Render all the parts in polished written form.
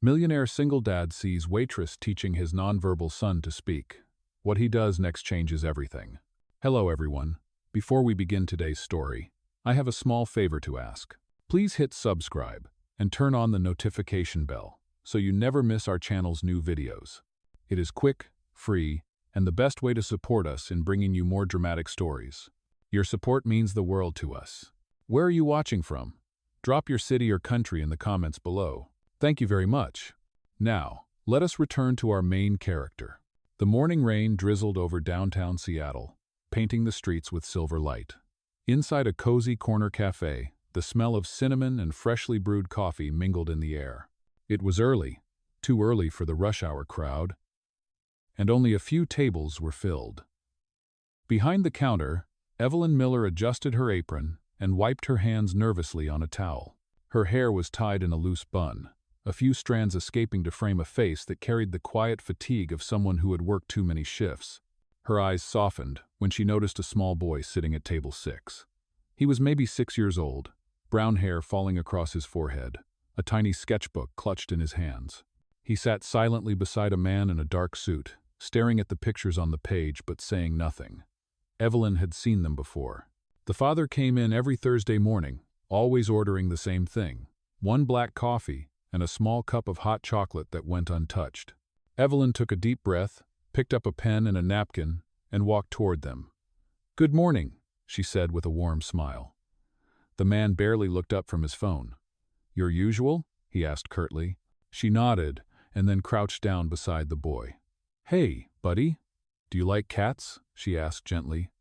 Millionaire single dad sees Waitress teaching his nonverbal son to speak. What he does next changes everything. Hello everyone. Before we begin today's story, I have a small favor to ask. Please hit subscribe and turn on the notification bell so you never miss our channel's new videos. It is quick, free, and the best way to support us in bringing you more dramatic stories. Your support means the world to us. Where are you watching from? Drop your city or country in the comments below. Thank you very much. Now, let us return to our main character. The morning rain drizzled over downtown Seattle, painting the streets with silver light. Inside a cozy corner cafe, the smell of cinnamon and freshly brewed coffee mingled in the air. It was early, too early for the rush hour crowd, and only a few tables were filled. Behind the counter, Evelyn Miller adjusted her apron and wiped her hands nervously on a towel. Her hair was tied in a loose bun, a few strands escaping to frame a face that carried the quiet fatigue of someone who had worked too many shifts. Her eyes softened when she noticed a small boy sitting at table 6. He was maybe 6 years old, brown hair falling across his forehead, a tiny sketchbook clutched in his hands. He sat silently beside a man in a dark suit, staring at the pictures on the page but saying nothing. Evelyn had seen them before. The father came in every Thursday morning, always ordering the same thing: one black coffee and a small cup of hot chocolate that went untouched. Evelyn took a deep breath, picked up a pen and a napkin, and walked toward them. "Good morning," she said with a warm smile. The man barely looked up from his phone. "Your usual?" he asked curtly. She nodded and then crouched down beside the boy. "Hey, buddy, do you like cats?" she asked gently.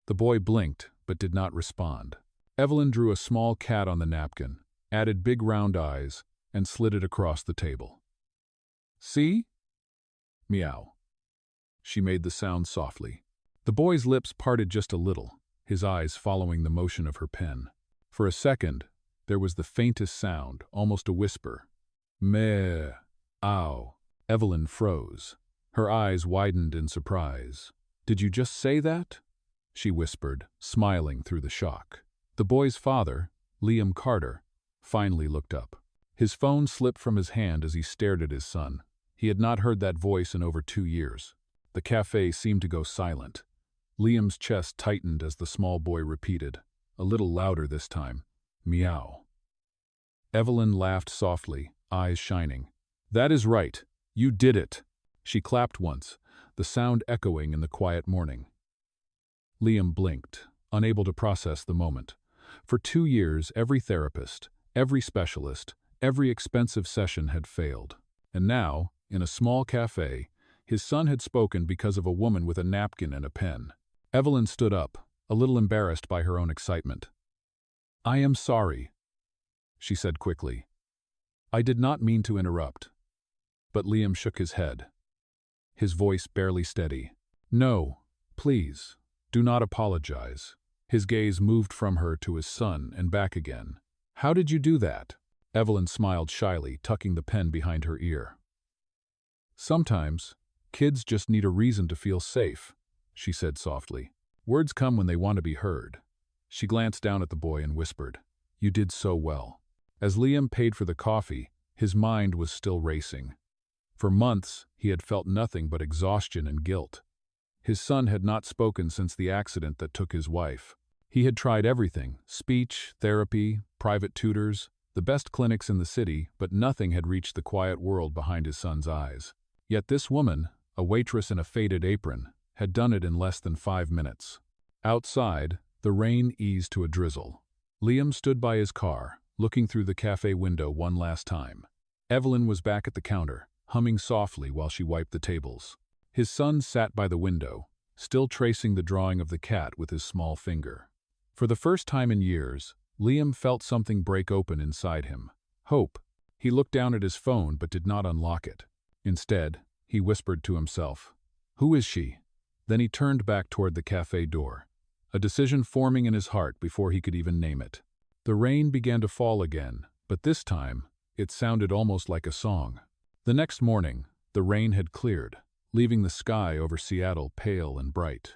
The boy blinked but did not respond. Evelyn drew a small cat on the napkin, added big round eyes, and slid it across the table. "See? Meow." She made the sound softly. The boy's lips parted just a little, his eyes following the motion of her pen. For a second, there was the faintest sound, almost a whisper. "Meh. Ow." Evelyn froze. Her eyes widened in surprise. "Did you just say that?" she whispered, smiling through the shock. The boy's father, Liam Carter, finally looked up. His phone slipped from his hand as he stared at his son. He had not heard that voice in over 2 years. The cafe seemed to go silent. Liam's chest tightened as the small boy repeated, a little louder this time, "Meow." Evelyn laughed softly, eyes shining. "That is right. You did it." She clapped once, the sound echoing in the quiet morning. Liam blinked, unable to process the moment. For 2 years, every therapist, every specialist, every expensive session had failed. And now, in a small cafe, his son had spoken because of a woman with a napkin and a pen. Evelyn stood up, a little embarrassed by her own excitement. "I am sorry," she said quickly. "I did not mean to interrupt." But Liam shook his head, his voice barely steady. "No, please, do not apologize." His gaze moved from her to his son and back again. "How did you do that?" Evelyn smiled shyly, tucking the pen behind her ear. "Sometimes, kids just need a reason to feel safe," she said softly. "Words come when they want to be heard." She glanced down at the boy and whispered, "You did so well." As Liam paid for the coffee, his mind was still racing. For months, he had felt nothing but exhaustion and guilt. His son had not spoken since the accident that took his wife. He had tried everything: speech, therapy, private tutors, the best clinics in the city, but nothing had reached the quiet world behind his son's eyes. Yet this woman, a waitress in a faded apron, had done it in less than 5 minutes. Outside, the rain eased to a drizzle. Liam stood by his car, looking through the cafe window one last time. Evelyn was back at the counter, humming softly while she wiped the tables. His son sat by the window, still tracing the drawing of the cat with his small finger. For the first time in years, Liam felt something break open inside him. Hope. He looked down at his phone but did not unlock it. Instead, he whispered to himself, "Who is she?" Then he turned back toward the cafe door, a decision forming in his heart before he could even name it. The rain began to fall again, but this time, it sounded almost like a song. The next morning, the rain had cleared, leaving the sky over Seattle pale and bright.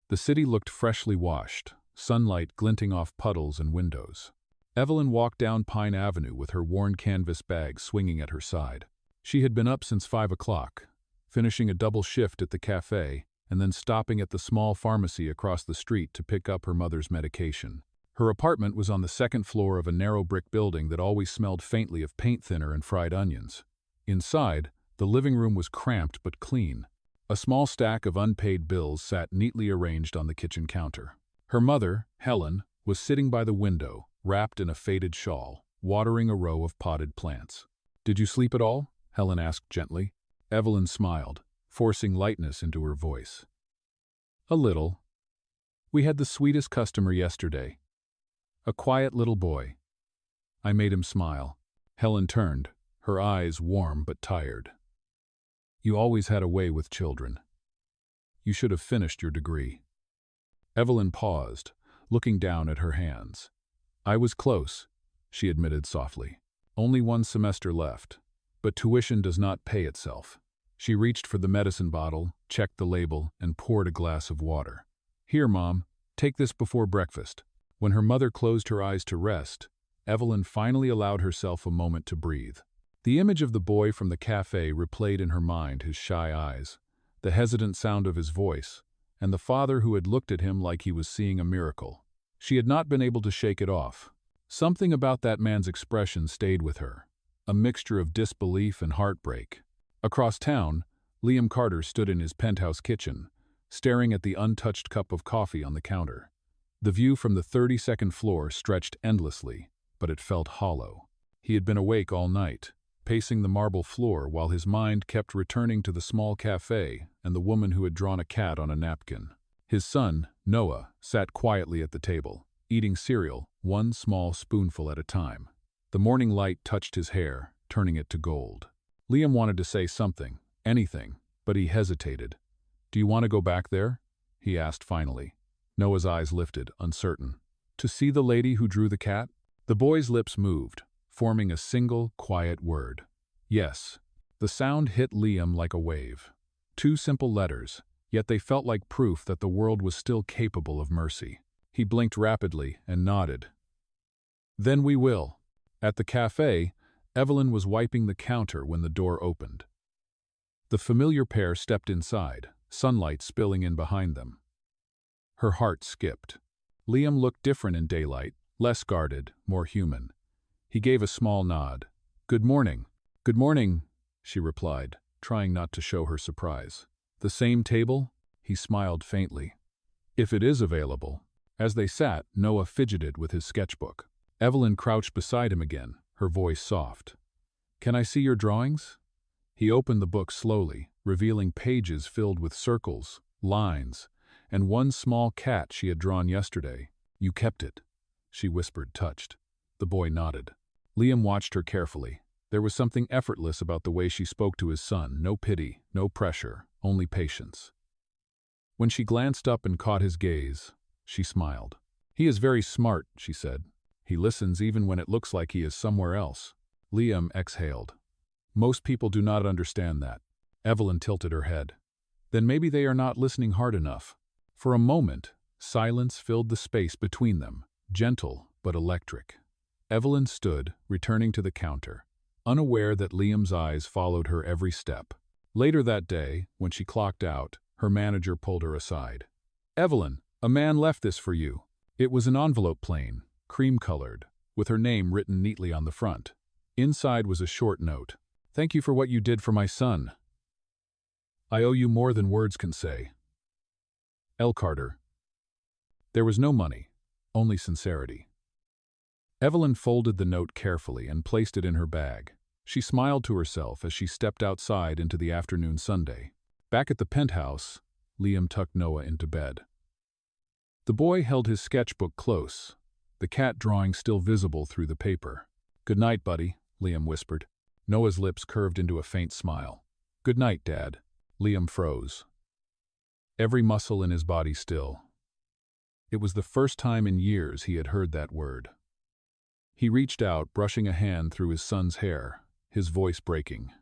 The city looked freshly washed, sunlight glinting off puddles and windows. Evelyn walked down Pine Avenue with her worn canvas bag swinging at her side. She had been up since 5 o'clock, finishing a double shift at the cafe and then stopping at the small pharmacy across the street to pick up her mother's medication. Her apartment was on the second floor of a narrow brick building that always smelled faintly of paint thinner and fried onions. Inside, the living room was cramped but clean. A small stack of unpaid bills sat neatly arranged on the kitchen counter. Her mother, Helen, was sitting by the window, wrapped in a faded shawl, watering a row of potted plants. "Did you sleep at all?" Helen asked gently. Evelyn smiled, forcing lightness into her voice. "A little. We had the sweetest customer yesterday. A quiet little boy. I made him smile." Helen turned, her eyes warm but tired. "You always had a way with children. You should have finished your degree." Evelyn paused, looking down at her hands. "I was close," she admitted softly. "Only 1 semester left. But tuition does not pay itself." She reached for the medicine bottle, checked the label, and poured a glass of water. "Here, Mom, take this before breakfast." When her mother closed her eyes to rest, Evelyn finally allowed herself a moment to breathe. The image of the boy from the cafe replayed in her mind, his shy eyes, the hesitant sound of his voice, and the father who had looked at him like he was seeing a miracle. She had not been able to shake it off. Something about that man's expression stayed with her, a mixture of disbelief and heartbreak. Across town, Liam Carter stood in his penthouse kitchen, staring at the untouched cup of coffee on the counter. The view from the 32nd floor stretched endlessly, but it felt hollow. He had been awake all night, pacing the marble floor while his mind kept returning to the small cafe and the woman who had drawn a cat on a napkin. His son, Noah, sat quietly at the table, eating cereal, one small spoonful at a time. The morning light touched his hair, turning it to gold. Liam wanted to say something, anything, but he hesitated. "Do you want to go back there?" he asked finally. Noah's eyes lifted, uncertain. "To see the lady who drew the cat?" The boy's lips moved, forming a single, quiet word. "Yes." The sound hit Liam like a wave. 2 simple letters, yet they felt like proof that the world was still capable of mercy. He blinked rapidly and nodded. "Then we will." At the cafe, Evelyn was wiping the counter when the door opened. The familiar pair stepped inside, sunlight spilling in behind them. Her heart skipped. Liam looked different in daylight, less guarded, more human. He gave a small nod. "Good morning." "Good morning," she replied, trying not to show her surprise. "The same table?" He smiled faintly. "If it is available." As they sat, Noah fidgeted with his sketchbook. Evelyn crouched beside him again, her voice soft. "Can I see your drawings?" He opened the book slowly, revealing pages filled with circles, lines, and one small cat she had drawn yesterday. "You kept it," she whispered, touched. The boy nodded. Liam watched her carefully. There was something effortless about the way she spoke to his son, no pity, no pressure, only patience. When she glanced up and caught his gaze, she smiled. "He is very smart," she said. "He listens even when it looks like he is somewhere else." Liam exhaled. "Most people do not understand that." Evelyn tilted her head. "Then maybe they are not listening hard enough." For a moment, silence filled the space between them, gentle but electric. Evelyn stood, returning to the counter, unaware that Liam's eyes followed her every step. Later that day, when she clocked out, her manager pulled her aside. "Evelyn, a man left this for you." It was an envelope plain, cream-colored, with her name written neatly on the front. Inside was a short note. "Thank you for what you did for my son. I owe you more than words can say. L. Carter." There was no money, only sincerity. Evelyn folded the note carefully and placed it in her bag. She smiled to herself as she stepped outside into the afternoon Sunday. Back at the penthouse, Liam tucked Noah into bed. The boy held his sketchbook close, the cat drawing still visible through the paper. "Good night, buddy," Liam whispered. Noah's lips curved into a faint smile. "Good night, Dad." Liam froze, every muscle in his body still. It was the first time in years he had heard that word. He reached out, brushing a hand through his son's hair, his voice breaking.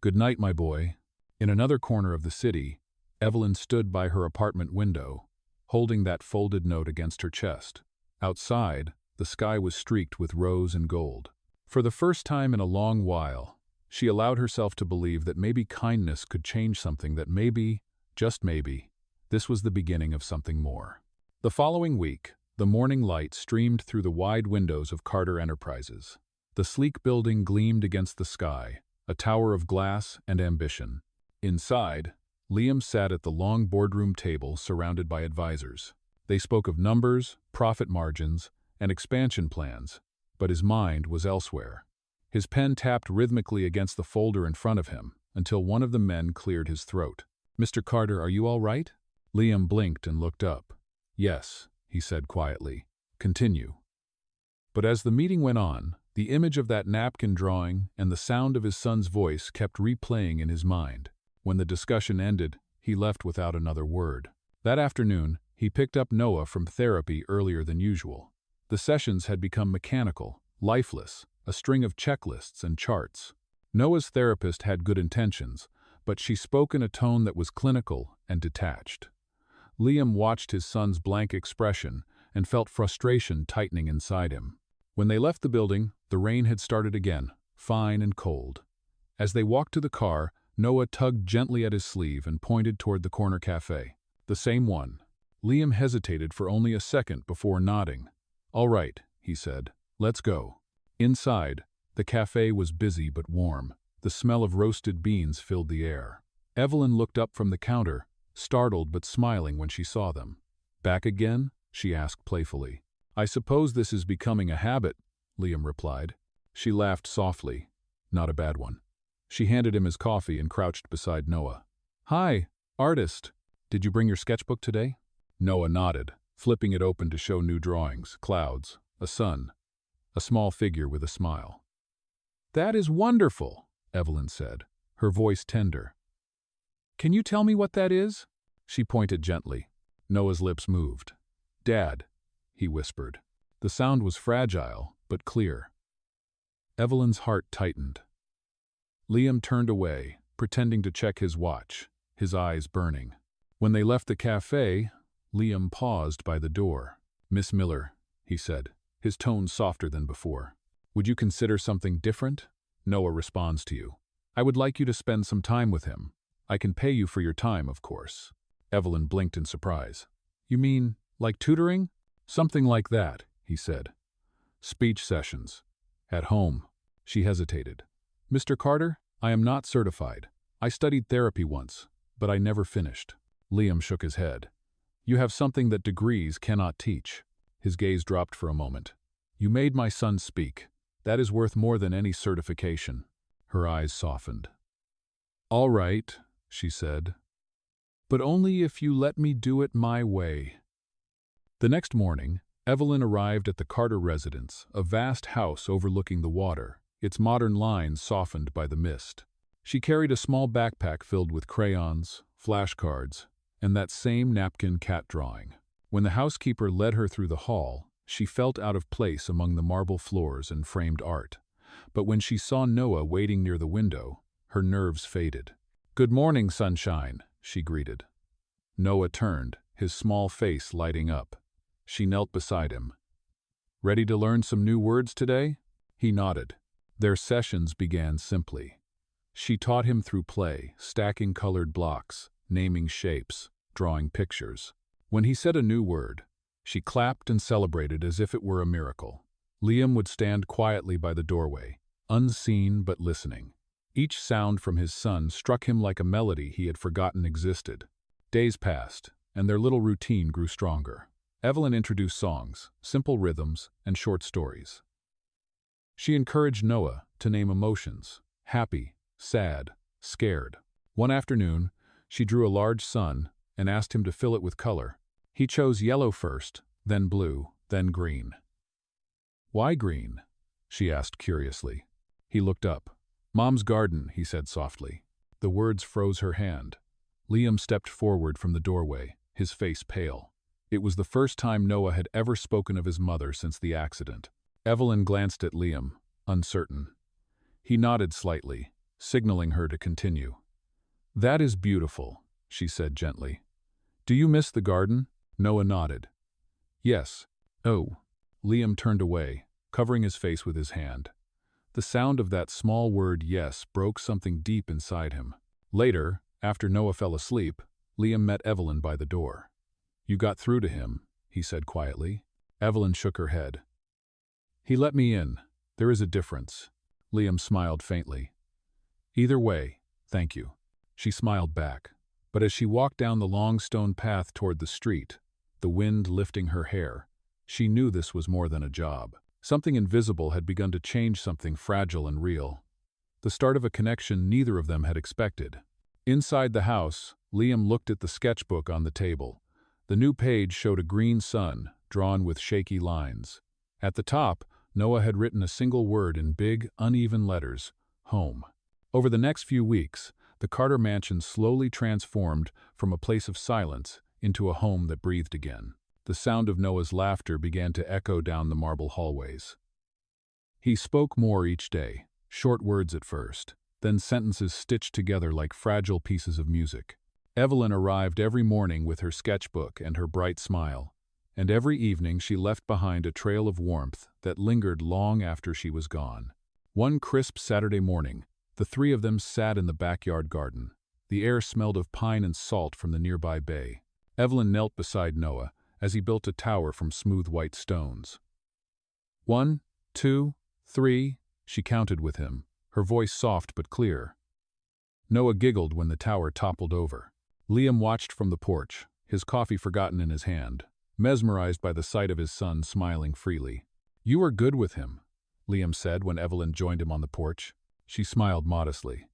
"Good night, my boy." In another corner of the city, Evelyn stood by her apartment window, holding that folded note against her chest. Outside, The sky was streaked with rose and gold. For the first time in a long while, she allowed herself to believe that maybe kindness could change something, that maybe, just maybe, this was the beginning of something more. The following week, the morning light streamed through the wide windows of Carter Enterprises. The sleek building gleamed against the sky, a tower of glass and ambition. Inside, Liam sat at the long boardroom table surrounded by advisors. They spoke of numbers, profit margins, and expansion plans, but his mind was elsewhere. His pen tapped rhythmically against the folder in front of him until one of the men cleared his throat. "Mr. Carter, are you all right?" Liam blinked and looked up. "Yes," he said quietly. "Continue." But as the meeting went on, the image of that napkin drawing and the sound of his son's voice kept replaying in his mind. When the discussion ended, he left without another word. That afternoon, he picked up Noah from therapy earlier than usual. The sessions had become mechanical, lifeless, a string of checklists and charts. Noah's therapist had good intentions, but she spoke in a tone that was clinical and detached. Liam watched his son's blank expression and felt frustration tightening inside him. When they left the building, the rain had started again, fine and cold. As they walked to the car, Noah tugged gently at his sleeve and pointed toward the corner cafe. "The same one." Liam hesitated for only a second before nodding. "All right," he said. "Let's go." Inside, the cafe was busy but warm. The smell of roasted beans filled the air. Evelyn looked up from the counter, startled but smiling when she saw them. "Back again?" she asked playfully. "I suppose this is becoming a habit," Liam replied. She laughed softly. "Not a bad one." She handed him his coffee and crouched beside Noah. "Hi, artist. Did you bring your sketchbook today?" Noah nodded, flipping it open to show new drawings, clouds, a sun, a small figure with a smile. "That is wonderful," Evelyn said, her voice tender. "Can you tell me what that is?" She pointed gently. Noah's lips moved. "Dad," he whispered. The sound was fragile, but clear. Evelyn's heart tightened. Liam turned away, pretending to check his watch, his eyes burning. When they left the cafe, Liam paused by the door. "Miss Miller," he said, his tone softer than before. "Would you consider something different? Noah responds to you. I would like you to spend some time with him. I can pay you for your time, of course." Evelyn blinked in surprise. "You mean, like tutoring?" "Something like that," he said. "Speech sessions. At home." She hesitated. "Mr. Carter, I am not certified. I studied therapy once, but I never finished." Liam shook his head. "You have something that degrees cannot teach." His gaze dropped for a moment. "You made my son speak. That is worth more than any certification." Her eyes softened. "All right," she said. "But only if you let me do it my way." The next morning, Evelyn arrived at the Carter residence, a vast house overlooking the water, its modern lines softened by the mist. She carried a small backpack filled with crayons, flashcards, and that same napkin cat drawing. When the housekeeper led her through the hall, she felt out of place among the marble floors and framed art. But when she saw Noah waiting near the window, her nerves faded. "Good morning, sunshine," she greeted. Noah turned, his small face lighting up. She knelt beside him. "Ready to learn some new words today?" He nodded. Their sessions began simply. She taught him through play, stacking colored blocks, naming shapes, drawing pictures. When he said a new word, she clapped and celebrated as if it were a miracle. Liam would stand quietly by the doorway, unseen but listening. Each sound from his son struck him like a melody he had forgotten existed. Days passed, and their little routine grew stronger. Evelyn introduced songs, simple rhythms, and short stories. She encouraged Noah to name emotions: happy, sad, scared. One afternoon, she drew a large sun and asked him to fill it with color. He chose yellow first, then blue, then green. "Why green?" she asked curiously. He looked up. "Mom's garden," he said softly. The words froze her hand. Liam stepped forward from the doorway, his face pale. It was the first time Noah had ever spoken of his mother since the accident. Evelyn glanced at Liam, uncertain. He nodded slightly, signaling her to continue. "That is beautiful," she said gently. "Do you miss the garden?" Noah nodded. "Yes. Oh, Liam turned away, covering his face with his hand. The sound of that small word yes broke something deep inside him. Later, after Noah fell asleep, Liam met Evelyn by the door. "You got through to him," he said quietly. Evelyn shook her head. "He let me in. There is a difference." Liam smiled faintly. "Either way, thank you." She smiled back, but as she walked down the long stone path toward the street, the wind lifting her hair, she knew this was more than a job. Something invisible had begun to change something fragile and real. The start of a connection neither of them had expected. Inside the house, Liam looked at the sketchbook on the table. The new page showed a green sun, drawn with shaky lines. At the top, Noah had written a single word in big, uneven letters: home. Over the next few weeks, the Carter mansion slowly transformed from a place of silence into a home that breathed again. The sound of Noah's laughter began to echo down the marble hallways. He spoke more each day, short words at first, then sentences stitched together like fragile pieces of music. Evelyn arrived every morning with her sketchbook and her bright smile, and every evening she left behind a trail of warmth that lingered long after she was gone. One crisp Saturday morning, the three of them sat in the backyard garden. The air smelled of pine and salt from the nearby bay. Evelyn knelt beside Noah as he built a tower from smooth white stones. 1, 2, 3, she counted with him, her voice soft but clear. Noah giggled when the tower toppled over. Liam watched from the porch, his coffee forgotten in his hand, mesmerized by the sight of his son smiling freely. "You are good with him," Liam said when Evelyn joined him on the porch. She smiled modestly.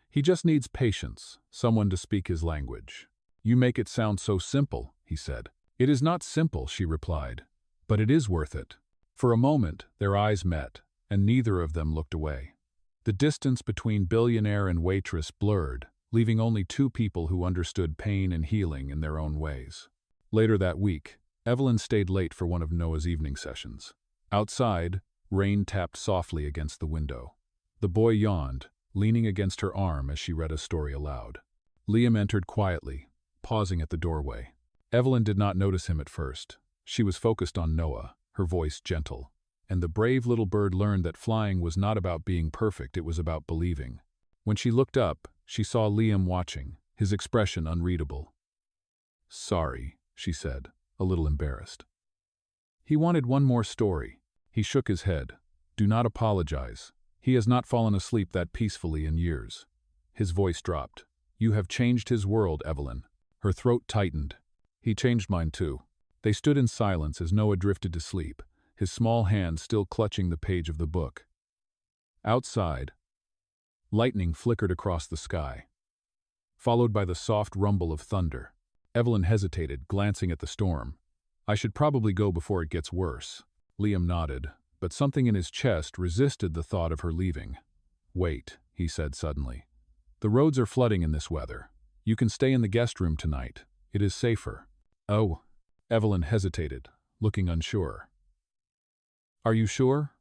"He just needs patience, someone to speak his language." "You make it sound so simple," he said. "It is not simple," she replied, "but it is worth it." For a moment, their eyes met, and neither of them looked away. The distance between Billionaire and Waitress blurred, leaving only two people who understood pain and healing in their own ways. Later that week, Evelyn stayed late for one of Noah's evening sessions. Outside, rain tapped softly against the window. The boy yawned, leaning against her arm as she read a story aloud. Liam entered quietly, pausing at the doorway. Evelyn did not notice him at first. She was focused on Noah, her voice gentle. And the brave little bird learned that flying was not about being perfect, it was about believing. When she looked up, she saw Liam watching, his expression unreadable. "Sorry," she said, a little embarrassed. He wanted one more story. He shook his head. "Do not apologize. He has not fallen asleep that peacefully in years." His voice dropped. "You have changed his world, Evelyn." Her throat tightened. "He changed mine too." They stood in silence as Noah drifted to sleep, his small hand still clutching the page of the book. Outside, lightning flickered across the sky, followed by the soft rumble of thunder. Evelyn hesitated, glancing at the storm. "I should probably go before it gets worse." Liam nodded, but something in his chest resisted the thought of her leaving. "Wait," he said suddenly. "The roads are flooding in this weather. You can stay in the guest room tonight. It is safer." "Oh," Evelyn hesitated, looking unsure. "Are you sure?"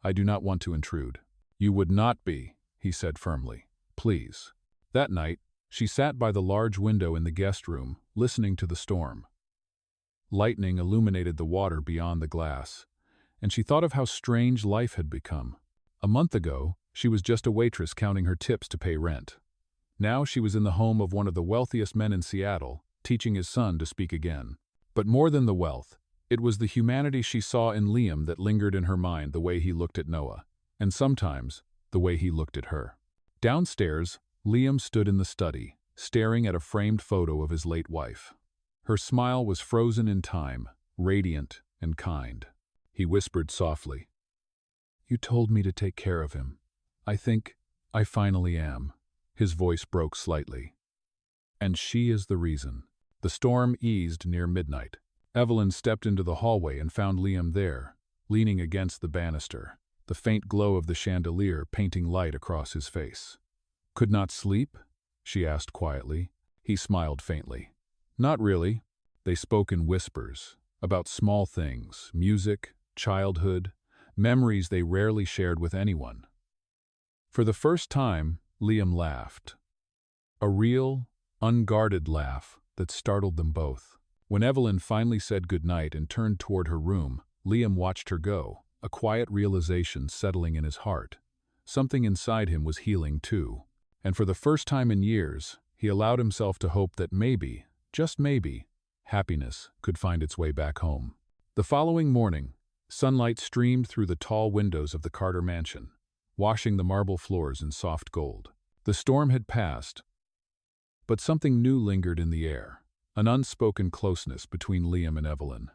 "I do not want to intrude." "You would not be," he said firmly. "Please." That night, she sat by the large window in the guest room, listening to the storm. Lightning illuminated the water beyond the glass, and she thought of how strange life had become. A month ago, she was just a waitress counting her tips to pay rent. Now she was in the home of one of the wealthiest men in Seattle, teaching his son to speak again. But more than the wealth, it was the humanity she saw in Liam that lingered in her mind, the way he looked at Noah, and sometimes the way he looked at her. Downstairs, Liam stood in the study, staring at a framed photo of his late wife. Her smile was frozen in time, radiant and kind. He whispered softly, "You told me to take care of him. I think I finally am." His voice broke slightly. "And she is the reason." The storm eased near midnight. Evelyn stepped into the hallway and found Liam there, leaning against the banister, the faint glow of the chandelier painting light across his face. "Could not sleep?" she asked quietly. He smiled faintly. "Not really." They spoke in whispers, about small things, music, childhood, memories they rarely shared with anyone. For the first time, Liam laughed. A real, unguarded laugh that startled them both. When Evelyn finally said goodnight and turned toward her room, Liam watched her go, a quiet realization settling in his heart. Something inside him was healing too. And for the first time in years, he allowed himself to hope that maybe, just maybe, happiness could find its way back home. The following morning, sunlight streamed through the tall windows of the Carter mansion, washing the marble floors in soft gold. The storm had passed, but something new lingered in the air, an unspoken closeness between Liam and Evelyn.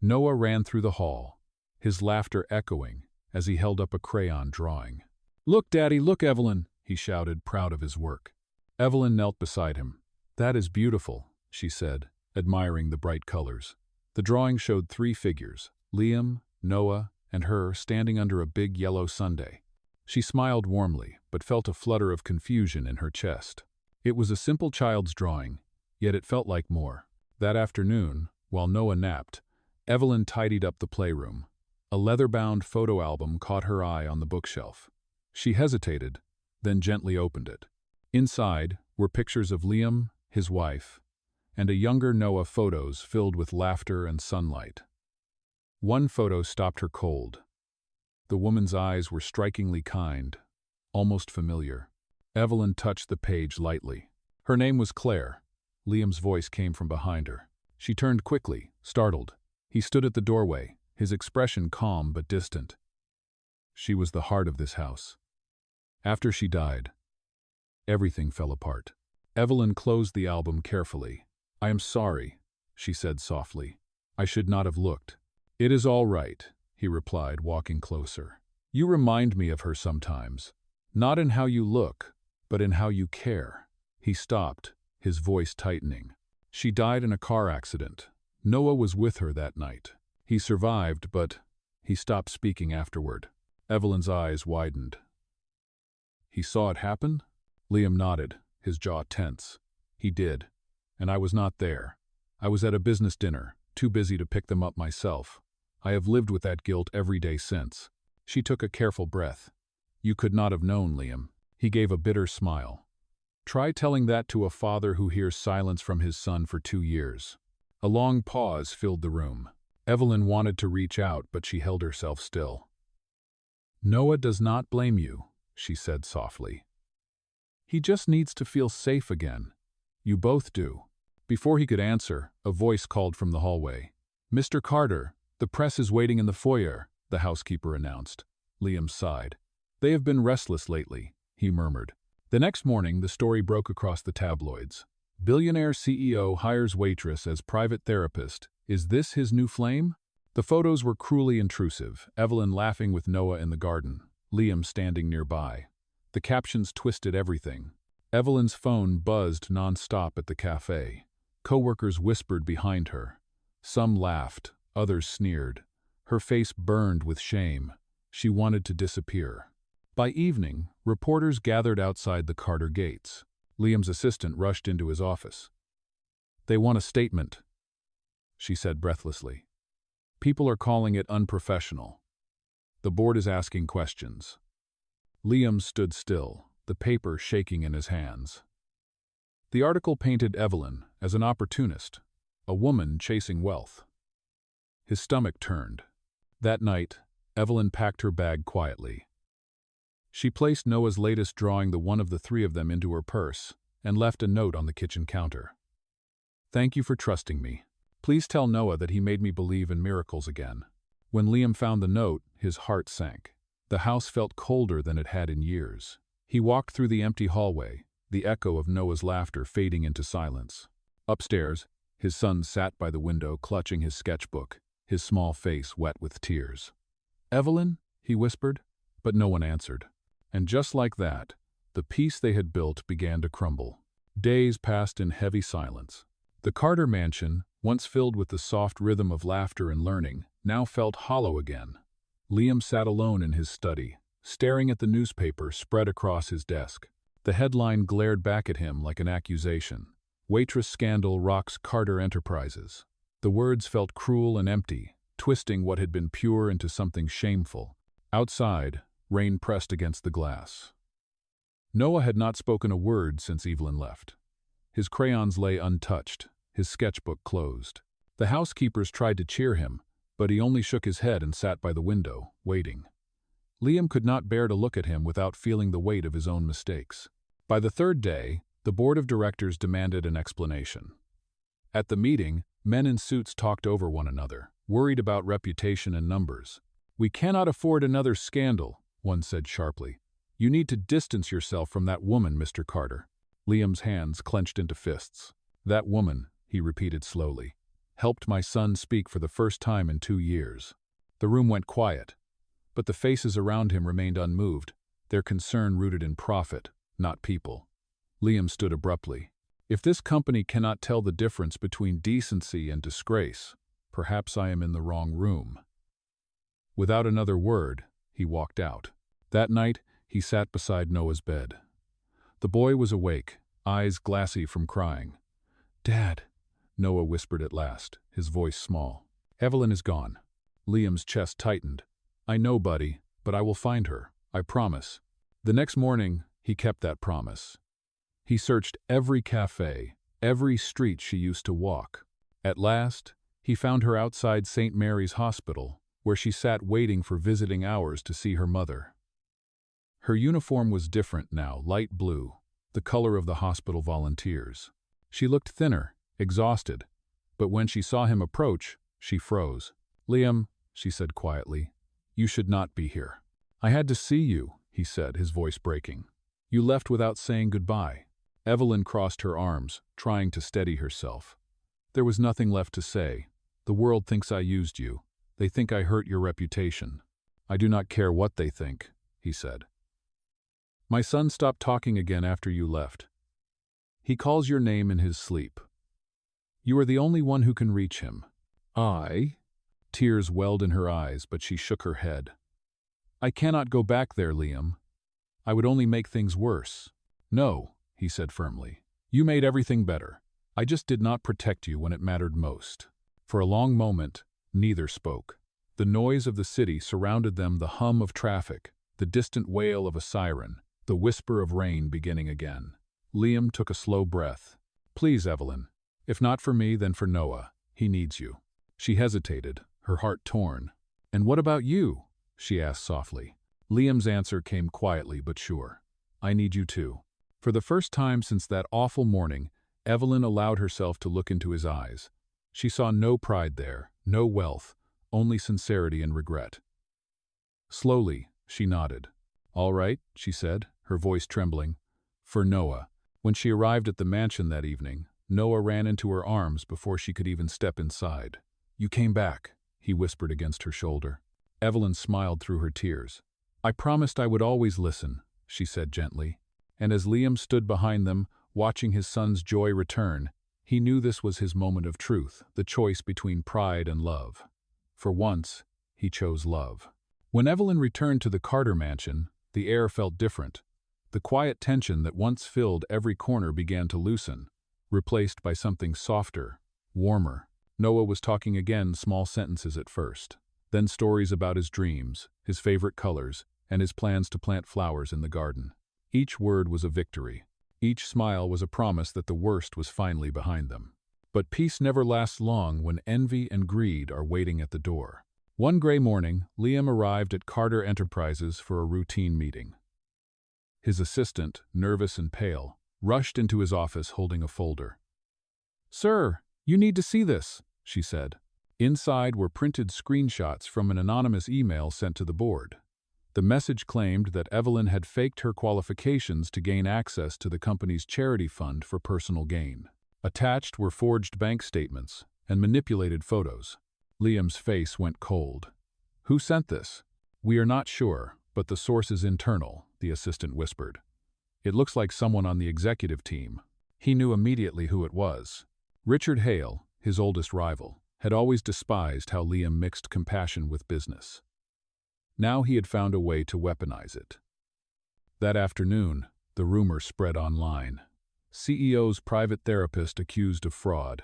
Noah ran through the hall, his laughter echoing as he held up a crayon drawing. "Look, Daddy, look, Evelyn," he shouted, proud of his work. Evelyn knelt beside him. "That is beautiful," she said, admiring the bright colors. The drawing showed 3 figures, Liam, Noah, and her, standing under a big yellow sundae. She smiled warmly, but felt a flutter of confusion in her chest. It was a simple child's drawing, yet it felt like more. That afternoon, while Noah napped, Evelyn tidied up the playroom. A leather-bound photo album caught her eye on the bookshelf. She hesitated, then gently opened it. Inside were pictures of Liam, his wife, and a younger Noah, photos filled with laughter and sunlight. One photo stopped her cold. The woman's eyes were strikingly kind, almost familiar. Evelyn touched the page lightly. Her name was Claire. Liam's voice came from behind her. She turned quickly, startled. He stood at the doorway, his expression calm but distant. She was the heart of this house. After she died, everything fell apart. Evelyn closed the album carefully. "I am sorry," she said softly. "I should not have looked." "It is all right," he replied, walking closer. "You remind me of her sometimes. Not in how you look, but in how you care." He stopped, his voice tightening. "She died in a car accident. Noah was with her that night. He survived, but—" He stopped speaking afterward. Evelyn's eyes widened. "He saw it happen?" Liam nodded, his jaw tense. "He did. And I was not there. I was at a business dinner, too busy to pick them up myself. I have lived with that guilt every day since." She took a careful breath. "You could not have known, Liam." He gave a bitter smile. "Try telling that to a father who hears silence from his son for 2 years." A long pause filled the room. Evelyn wanted to reach out, but she held herself still. "Noah does not blame you," she said softly. "He just needs to feel safe again. You both do." Before he could answer, a voice called from the hallway. "Mr. Carter, the press is waiting in the foyer," the housekeeper announced. Liam sighed. "They have been restless lately," he murmured. The next morning, the story broke across the tabloids. Billionaire CEO hires Waitress as private therapist. Is this his new flame? The photos were cruelly intrusive, Evelyn laughing with Noah in the garden, Liam standing nearby. The captions twisted everything. Evelyn's phone buzzed non-stop at the cafe. Coworkers whispered behind her. Some laughed, others sneered. Her face burned with shame. She wanted to disappear. By evening, reporters gathered outside the Carter gates. Liam's assistant rushed into his office. "They want a statement," she said breathlessly. "People are calling it unprofessional. The board is asking questions." Liam stood still, the paper shaking in his hands. The article painted Evelyn as an opportunist, a woman chasing wealth. His stomach turned. That night, Evelyn packed her bag quietly. She placed Noah's latest drawing, the one of the 3 of them, into her purse and left a note on the kitchen counter. "Thank you for trusting me. Please tell Noah that he made me believe in miracles again." When Liam found the note, his heart sank. The house felt colder than it had in years. He walked through the empty hallway, the echo of Noah's laughter fading into silence. Upstairs, his son sat by the window clutching his sketchbook, his small face wet with tears. "Evelyn?" he whispered, but no one answered. And just like that, the peace they had built began to crumble. Days passed in heavy silence. The Carter mansion, once filled with the soft rhythm of laughter and learning, now felt hollow again. Liam sat alone in his study, staring at the newspaper spread across his desk. The headline glared back at him like an accusation. "Waitress scandal rocks Carter Enterprises." The words felt cruel and empty, twisting what had been pure into something shameful. Outside, rain pressed against the glass. Noah had not spoken a word since Evelyn left. His crayons lay untouched, his sketchbook closed. The housekeepers tried to cheer him, but he only shook his head and sat by the window, waiting. Liam could not bear to look at him without feeling the weight of his own mistakes. By the third day, the board of directors demanded an explanation. At the meeting, men in suits talked over one another, worried about reputation and numbers. "We cannot afford another scandal," one said sharply. "You need to distance yourself from that woman, Mr. Carter." Liam's hands clenched into fists. "That woman," he repeated slowly, "helped my son speak for the first time in 2 years." The room went quiet, but the faces around him remained unmoved, their concern rooted in profit, not people. Liam stood abruptly. "If this company cannot tell the difference between decency and disgrace, perhaps I am in the wrong room." Without another word, he walked out. That night, he sat beside Noah's bed. The boy was awake, eyes glassy from crying. "Dad," Noah whispered at last, his voice small. "Evelyn is gone." Liam's chest tightened. "I know, buddy, but I will find her. I promise." The next morning, he kept that promise. He searched every cafe, every street she used to walk. At last, he found her outside St. Mary's Hospital, where she sat waiting for visiting hours to see her mother. Her uniform was different now, light blue, the color of the hospital volunteers. She looked thinner, exhausted, but when she saw him approach, she froze. "Liam," she said quietly, "you should not be here." "I had to see you," he said, his voice breaking. "You left without saying goodbye." Evelyn crossed her arms, trying to steady herself. "There was nothing left to say. The world thinks I used you. They think I hurt your reputation." "I do not care what they think," he said. "My son stopped talking again after you left. He calls your name in his sleep. You are the only one who can reach him." "I?" Tears welled in her eyes, but she shook her head. "I cannot go back there, Liam. I would only make things worse." "No," he said firmly. "You made everything better. I just did not protect you when it mattered most." For a long moment, neither spoke. The noise of the city surrounded them, the hum of traffic, the distant wail of a siren, the whisper of rain beginning again. Liam took a slow breath. "Please, Evelyn. If not for me, then for Noah. He needs you." She hesitated, her heart torn. "And what about you?" she asked softly. Liam's answer came quietly but sure. "I need you too." For the first time since that awful morning, Evelyn allowed herself to look into his eyes. She saw no pride there, no wealth, only sincerity and regret. Slowly, she nodded. "All right," she said, her voice trembling. "For Noah." When she arrived at the mansion that evening, Noah ran into her arms before she could even step inside. "You came back," he whispered against her shoulder. Evelyn smiled through her tears. "I promised I would always listen," she said gently. And as Liam stood behind them, watching his son's joy return, he knew this was his moment of truth, the choice between pride and love. For once, he chose love. When Evelyn returned to the Carter mansion, the air felt different. The quiet tension that once filled every corner began to loosen, replaced by something softer, warmer. Noah was talking again, small sentences at first, then stories about his dreams, his favorite colors, and his plans to plant flowers in the garden. Each word was a victory. Each smile was a promise that the worst was finally behind them. But peace never lasts long when envy and greed are waiting at the door. One gray morning, Liam arrived at Carter Enterprises for a routine meeting. His assistant, nervous and pale, rushed into his office holding a folder. "Sir, you need to see this," she said. Inside were printed screenshots from an anonymous email sent to the board. The message claimed that Evelyn had faked her qualifications to gain access to the company's charity fund for personal gain. Attached were forged bank statements and manipulated photos. Liam's face went cold. "Who sent this?" "We are not sure, but the source is internal," the assistant whispered. "It looks like someone on the executive team." He knew immediately who it was. Richard Hale, his oldest rival, had always despised how Liam mixed compassion with business. Now he had found a way to weaponize it. That afternoon, the rumor spread online. CEO's private therapist accused of fraud.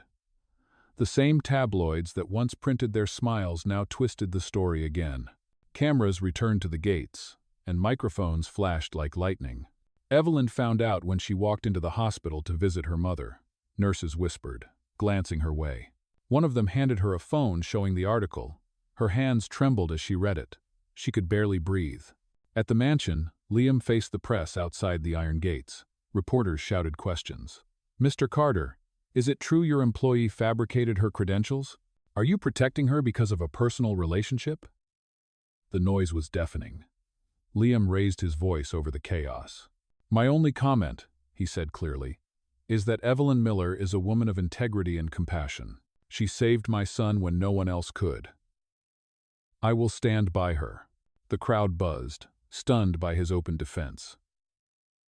The same tabloids that once printed their smiles now twisted the story again. Cameras returned to the gates, and microphones flashed like lightning. Evelyn found out when she walked into the hospital to visit her mother. Nurses whispered, glancing her way. One of them handed her a phone showing the article. Her hands trembled as she read it. She could barely breathe. At the mansion, Liam faced the press outside the iron gates. Reporters shouted questions. "Mr. Carter, is it true your employee fabricated her credentials? Are you protecting her because of a personal relationship?" The noise was deafening. Liam raised his voice over the chaos. "My only comment," he said clearly, "is that Evelyn Miller is a woman of integrity and compassion. She saved my son when no one else could. I will stand by her." The crowd buzzed, stunned by his open defense.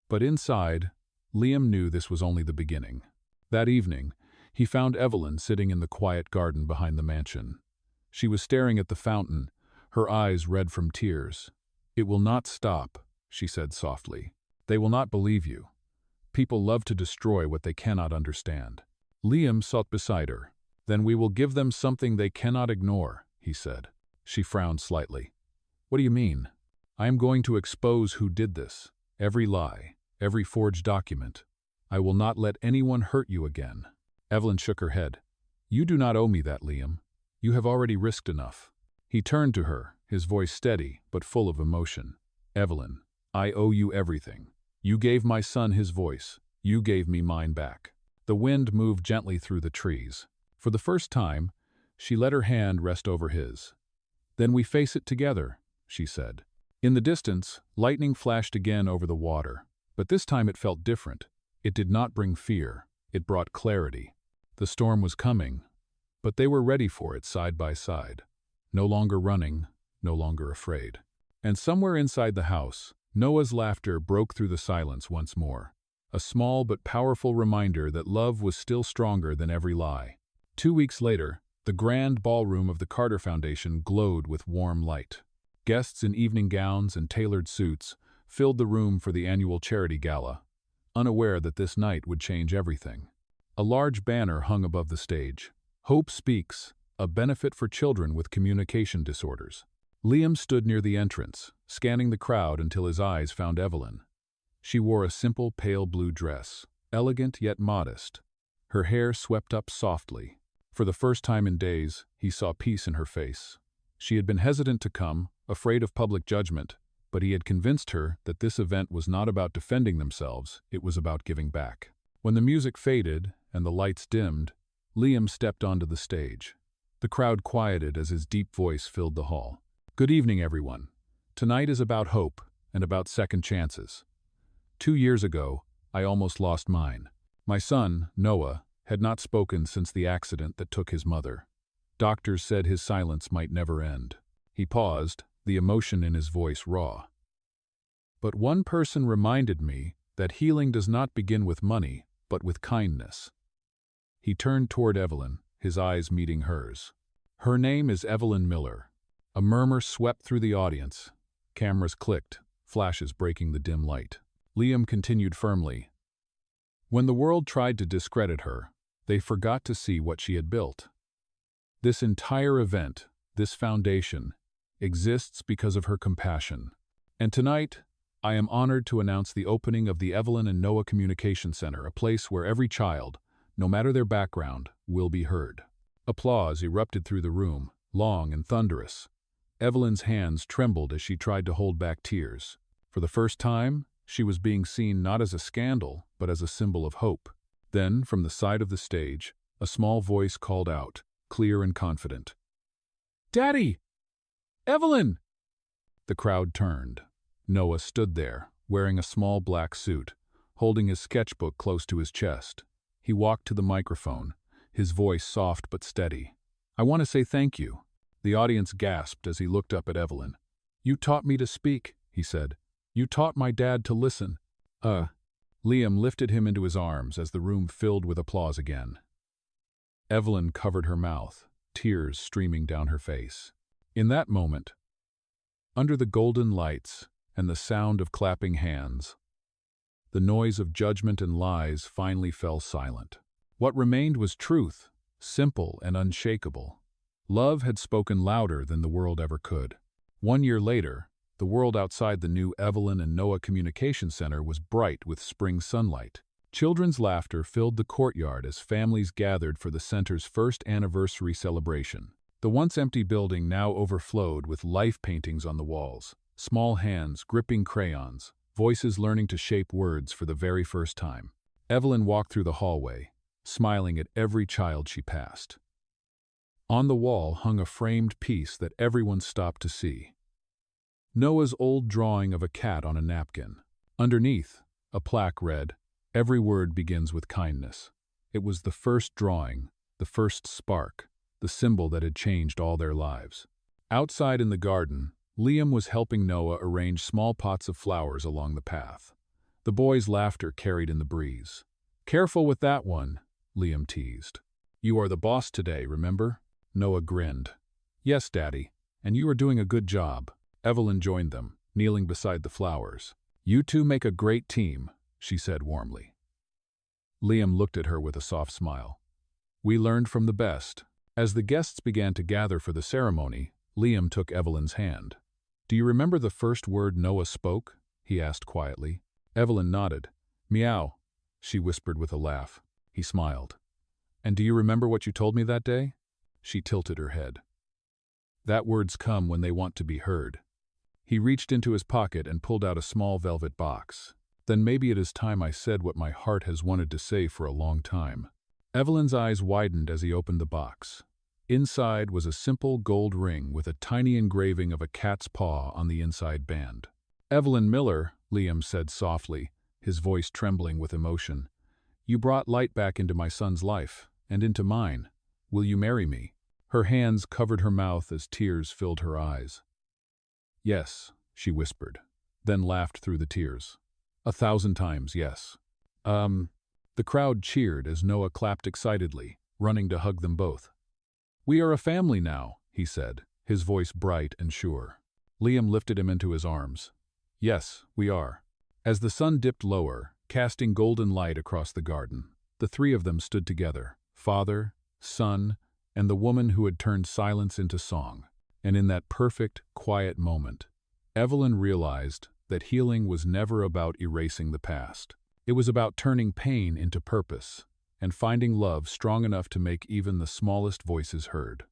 But inside, Liam knew this was only the beginning. That evening, he found Evelyn sitting in the quiet garden behind the mansion. She was staring at the fountain, her eyes red from tears. "It will not stop," she said softly. "They will not believe you. People love to destroy what they cannot understand." Liam sat beside her. "Then we will give them something they cannot ignore," he said. She frowned slightly. "What do you mean?" "I am going to expose who did this. Every lie, every forged document. I will not let anyone hurt you again." Evelyn shook her head. "You do not owe me that, Liam. You have already risked enough." He turned to her, his voice steady but full of emotion. "Evelyn, I owe you everything. You gave my son his voice. You gave me mine back." The wind moved gently through the trees. For the first time, she let her hand rest over his. "Then we face it together," she said. In the distance, lightning flashed again over the water, but this time it felt different. It did not bring fear, it brought clarity. The storm was coming, but they were ready for it side by side. No longer running, no longer afraid. And somewhere inside the house, Noah's laughter broke through the silence once more. A small but powerful reminder that love was still stronger than every lie. 2 weeks later, the grand ballroom of the Carter Foundation glowed with warm light. Guests in evening gowns and tailored suits filled the room for the annual charity gala, unaware that this night would change everything. A large banner hung above the stage. "Hope Speaks, a benefit for children with communication disorders." Liam stood near the entrance, scanning the crowd until his eyes found Evelyn. She wore a simple pale blue dress, elegant yet modest. Her hair swept up softly. For the first time in days, he saw peace in her face. She had been hesitant to come, afraid of public judgment, but he had convinced her that this event was not about defending themselves, it was about giving back. When the music faded and the lights dimmed, Liam stepped onto the stage. The crowd quieted as his deep voice filled the hall. "Good evening, everyone. Tonight is about hope and about second chances. 2 years ago, I almost lost mine. My son, Noah, had not spoken since the accident that took his mother. Doctors said his silence might never end." He paused, the emotion in his voice raw. "But one person reminded me that healing does not begin with money, but with kindness." He turned toward Evelyn, his eyes meeting hers. "Her name is Evelyn Miller." A murmur swept through the audience. Cameras clicked, flashes breaking the dim light. Liam continued firmly. "When the world tried to discredit her, they forgot to see what she had built. This entire event, this foundation, exists because of her compassion. And tonight, I am honored to announce the opening of the Evelyn and Noah Communication Center, a place where every child, no matter their background, will be heard." Applause erupted through the room, long and thunderous. Evelyn's hands trembled as she tried to hold back tears. For the first time, she was being seen not as a scandal, but as a symbol of hope. Then, from the side of the stage, a small voice called out, clear and confident. "Daddy! Evelyn!" The crowd turned. Noah stood there, wearing a small black suit, holding his sketchbook close to his chest. He walked to the microphone, his voice soft but steady. "I want to say thank you." The audience gasped as he looked up at Evelyn. "You taught me to speak," he said. "You taught my dad to listen." Liam lifted him into his arms as the room filled with applause again. Evelyn covered her mouth, tears streaming down her face. In that moment, under the golden lights and the sound of clapping hands, the noise of judgment and lies finally fell silent. What remained was truth, simple and unshakable. Love had spoken louder than the world ever could. 1 year later, the world outside the new Evelyn and Noah Communication Center was bright with spring sunlight. Children's laughter filled the courtyard as families gathered for the center's first anniversary celebration. The once empty building now overflowed with life paintings on the walls, small hands gripping crayons, voices learning to shape words for the very first time. Evelyn walked through the hallway, smiling at every child she passed. On the wall hung a framed piece that everyone stopped to see. Noah's old drawing of a cat on a napkin. Underneath, a plaque read, "Every word begins with kindness." It was the first drawing, the first spark, the symbol that had changed all their lives. Outside in the garden, Liam was helping Noah arrange small pots of flowers along the path. The boys' laughter carried in the breeze. "Careful with that one," Liam teased. "You are the boss today, remember?" Noah grinned. "Yes, Daddy, and you are doing a good job." Evelyn joined them, kneeling beside the flowers. "You two make a great team," she said warmly. Liam looked at her with a soft smile. "We learned from the best." As the guests began to gather for the ceremony, Liam took Evelyn's hand. "Do you remember the first word Noah spoke?" he asked quietly. Evelyn nodded. "Meow," she whispered with a laugh. He smiled. "And do you remember what you told me that day?" She tilted her head. "That words come when they want to be heard." He reached into his pocket and pulled out a small velvet box. "Then maybe it is time I said what my heart has wanted to say for a long time." Evelyn's eyes widened as he opened the box. Inside was a simple gold ring with a tiny engraving of a cat's paw on the inside band. "Evelyn Miller," Liam said softly, his voice trembling with emotion, "you brought light back into my son's life, and into mine. Will you marry me?" Her hands covered her mouth as tears filled her eyes. "Yes," she whispered, then laughed through the tears. 1,000 times yes. The crowd cheered as Noah clapped excitedly, running to hug them both. "We are a family now," he said, his voice bright and sure. Liam lifted him into his arms. "Yes, we are." As the sun dipped lower, casting golden light across the garden, the three of them stood together, father, son, and the woman who had turned silence into song. And in that perfect, quiet moment, Evelyn realized that healing was never about erasing the past. It was about turning pain into purpose and finding love strong enough to make even the smallest voices heard.